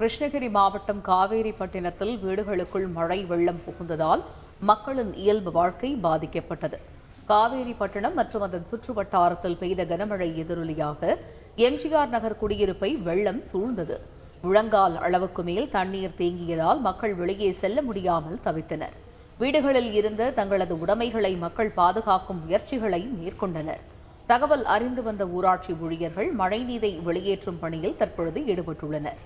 கிருஷ்ணகிரி மாவட்டம் காவேரிப்பட்டினத்தில் வீடுகளுக்குள் மழை வெள்ளம் புகுந்ததால் மக்களின் இயல்பு வாழ்க்கை பாதிக்கப்பட்டது. காவேரிப்பட்டினம் மற்றும் அதன் சுற்றுவட்டாரத்தில் பெய்த கனமழை எதிரொலியாக எம்ஜிஆர் நகர் குடியிருப்பை வெள்ளம் சூழ்ந்தது. முழங்கால் அளவுக்கு மேல் தண்ணீர் தேங்கியதால் மக்கள் வெளியே செல்ல முடியாமல் தவித்தனர். வீடுகளில் இருந்த தங்களது உடைமைகளை மக்கள் பாதுகாக்கும் முயற்சிகளை மேற்கொண்டனர். தகவல் அறிந்து வந்த ஊராட்சி ஊழியர்கள் மழைநீரை வெளியேற்றும் பணியில் தற்பொழுது ஈடுபட்டுள்ளனர்.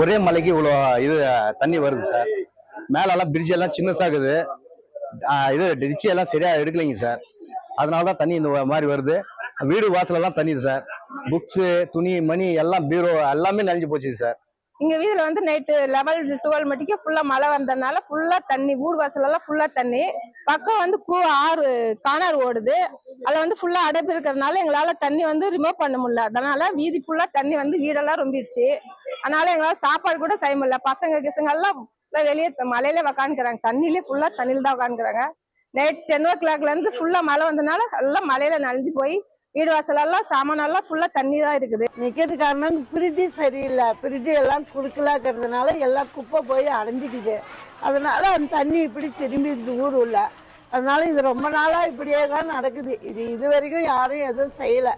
ஒரே மலைக்கு இவ்வளோ இது தண்ணி வருது சார். மேலெல்லாம் பிரிட்ஜ் எல்லாம் சின்னசாகுது. இது டிச்சி எல்லாம் சரியா எடுக்கலைங்க சார். அதனால தான் தண்ணி இந்த மாதிரி வருது. வீடு வாசலெல்லாம் தண்ணி சார். புக்ஸு, துணி, மணி எல்லாம் பீரோ எல்லாமே நனைஞ்சு போச்சு சார். எங்க வீட்டுல வந்து நைட்டு 11-12 மணிக்கு ஃபுல்லா மழை வந்ததுனால ஃபுல்லா தண்ணி, வீடு வாசல் எல்லாம் ஃபுல்லா தண்ணி. பக்கம் வந்து ஆறு காணாறு ஓடுது. அதுல வந்து ஃபுல்லா அடைப்பு இருக்கிறதுனால எங்களால தண்ணி வந்து ரிமூவ் பண்ண முடியல. அதனால வீதி ஃபுல்லா தண்ணி வந்து வீடெல்லாம் ரொம்பிடுச்சு. அதனால எங்களால சாப்பாடு கூட செய்ய முடியல. பசங்க எல்லாம் வெளியே மலையில உக்காந்துக்கிறாங்க. தண்ணியிலே ஃபுல்லா தண்ணியில தான் உக்காந்துக்கிறாங்க. நைட் 10 o'clock இருந்து ஃபுல்லா மழை வந்ததுனால எல்லாம் மலையில நனைஞ்சு போய் வீடு வாசல் எல்லாம் சாமானெல்லாம் ஃபுல்லா தண்ணி தான் இருக்குது. நிக்கிறது காரணம் பிரிட்ஜு சரியில்லை. பிரிட்ஜு எல்லாம் குறுக்கலாக்கிறதுனால எல்லாம் குப்பை போய் அடைஞ்சிக்குது. அதனால அந்த தண்ணி இப்படி திரும்பி ஊர் உள்ள. அதனால இது ரொம்ப நாளா இப்படியே தான் நடக்குது. இது வரைக்கும் யாரும் எதுவும் செய்யலை.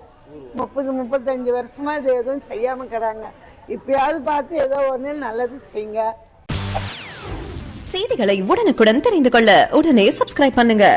30-35 வருஷமா இது எதுவும் செய்யாம இருக்கிறாங்க. இப்பயாவது பார்த்து ஏதோ ஒண்ணு நல்லது செய்யுங்க. செய்திகளை உடனுக்குடன் தெரிந்து கொள்ள உடனே சப்ஸ்கிரைப் பண்ணுங்க.